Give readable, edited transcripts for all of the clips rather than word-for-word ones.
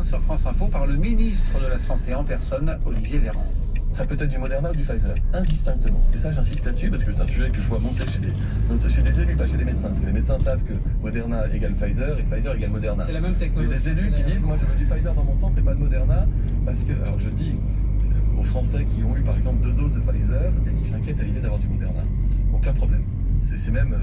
sur France Info par le ministre de la Santé en personne, Olivier Véran. Ça peut être du Moderna ou du Pfizer, indistinctement. Et ça, j'insiste là-dessus parce que c'est un sujet que je vois monter chez des élus, pas chez les médecins. Parce que les médecins savent que Moderna égale Pfizer et Pfizer égale Moderna. C'est la même technologie. Il y a des élus qui disent, moi je veux du Pfizer dans mon centre et pas de Moderna. Parce que, alors je dis aux Français qui ont eu par exemple 2 doses de Pfizer et qui s'inquiètent à l'idée d'avoir du Moderna, aucun problème. C'est même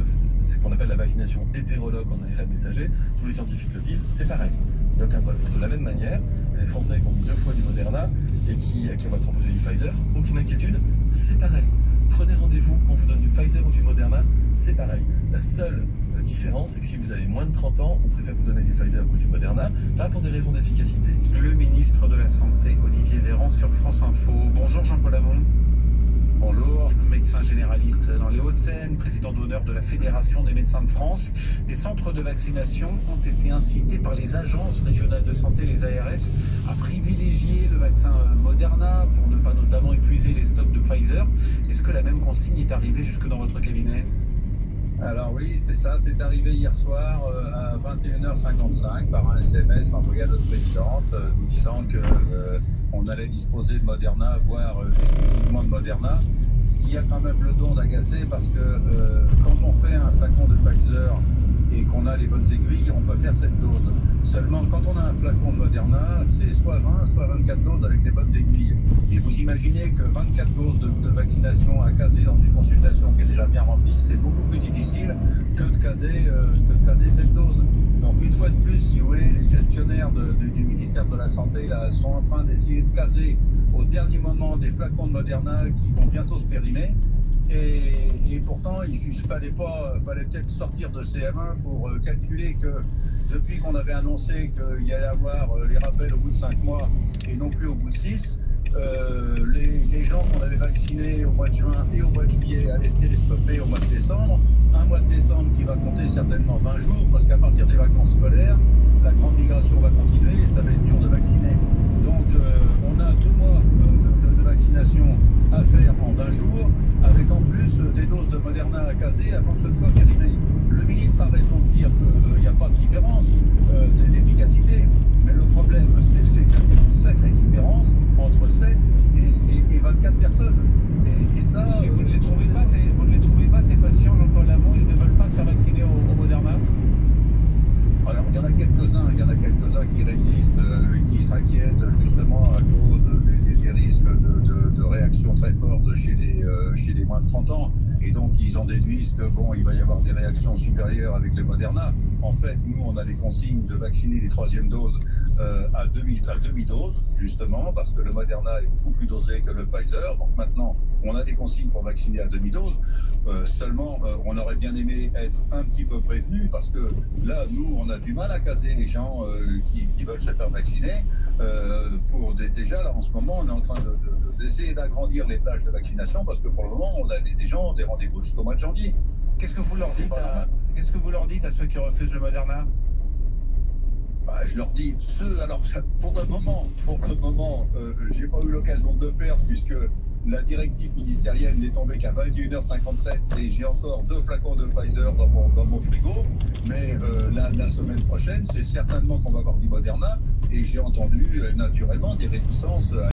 ce qu'on appelle la vaccination hétérologue en ARN messager. Tous les scientifiques le disent, c'est pareil. Il n'y a aucun problème. De la même manière, les Français qui ont 2 fois du Moderna et à qui on va proposer du Pfizer, aucune inquiétude, c'est pareil. Prenez rendez-vous, qu'on vous donne du Pfizer ou du Moderna, c'est pareil. La seule différence, c'est que si vous avez moins de 30 ans, on préfère vous donner du Pfizer ou du Moderna, pas pour des raisons d'efficacité. Le ministre de la Santé, Olivier Véran, sur France Info. Bonjour Jean-Paul Hamon. Bonjour. Médecin généraliste dans les Hauts-de-Seine, président d'honneur de la Fédération des médecins de France. Des centres de vaccination ont été incités par les agences régionales de santé, les ARS, à privilégier le vaccin Moderna pour ne pas notamment épuiser les stocks de Pfizer. Est-ce que la même consigne est arrivée jusque dans votre cabinet ? Alors oui, c'est ça, c'est arrivé hier soir à 21h55 par un SMS envoyé à notre présidente nous disant que on allait disposer de Moderna, voire exclusivement de Moderna, ce qui a quand même le don d'agacer parce que quand on fait un flacon de Pfizer et qu'on a les bonnes aiguilles, on peut faire cette dose. Seulement, quand on a un flacon de Moderna, c'est soit 20, soit 24 doses avec les bonnes aiguilles. Et vous imaginez que 24 doses de vaccination à caser dans une consultation qui est déjà bien remplie, c'est beaucoup plus difficile que de caser cette dose. Donc, une fois de plus, si vous voulez, les gestionnaires du ministère de la Santé là, sont en train d'essayer de caser au dernier moment des flacons de Moderna qui vont bientôt se périmer. Et pourtant, il fallait peut-être sortir de CM1 pour calculer que depuis qu'on avait annoncé qu'il y allait avoir les rappels au bout de 5 mois et non plus au bout de 6, les gens qu'on avait vaccinés au mois de juin et au mois de juillet allaient se télescoper au mois de décembre. Un mois de décembre qui va compter certainement 20 jours, parce qu'à partir des vacances scolaires, la grande migration va continuer et ça va être dur de vacciner. Donc on a 2 mois de vaccination à faire en 20 jours, avec en plus des doses de Moderna à caser avant que ce ne soit périmé. Le ministre a raison de dire qu'il n'y a pas de différence d'efficacité, mais le problème, c'est qu'il y a une sacrée différence entre 7 et 24 personnes. Et ça... Et vous ne les trouvez pas, ces patients, Jean-Paul Hamon, ils ne veulent pas se faire vacciner au Moderna ? Alors, il y en a quelques-uns qui résistent, qui s'inquiètent justement à cause des risques de réactions très fortes chez les moins de 30 ans. Et donc, ils en déduisent que bon, il va y avoir des réactions supérieures avec le Moderna. En fait, nous, on a des consignes de vacciner les 3e doses à demi-dose, justement, parce que le Moderna est beaucoup plus dosé que le Pfizer. Donc maintenant, on a des consignes pour vacciner à demi-dose. Seulement, on aurait bien aimé être un petit peu prévenu, parce que là, nous, on a du mal à caser les gens qui veulent se faire vacciner. Déjà, là, en ce moment, on est en train d'essayer d'agrandir les plages de vaccination, parce que pour le moment, on a des gens, des rendez-vous jusqu'au mois de janvier. Qu'est-ce que vous leur dites à ceux qui refusent le Moderna ? Bah, je leur dis, alors pour le moment, j'ai pas eu l'occasion de le faire puisque la directive ministérielle n'est tombée qu'à 21h57 et j'ai encore 2 flacons de Pfizer dans mon frigo. Mais la semaine prochaine, c'est certainement qu'on va avoir du Moderna et j'ai entendu naturellement des réticences.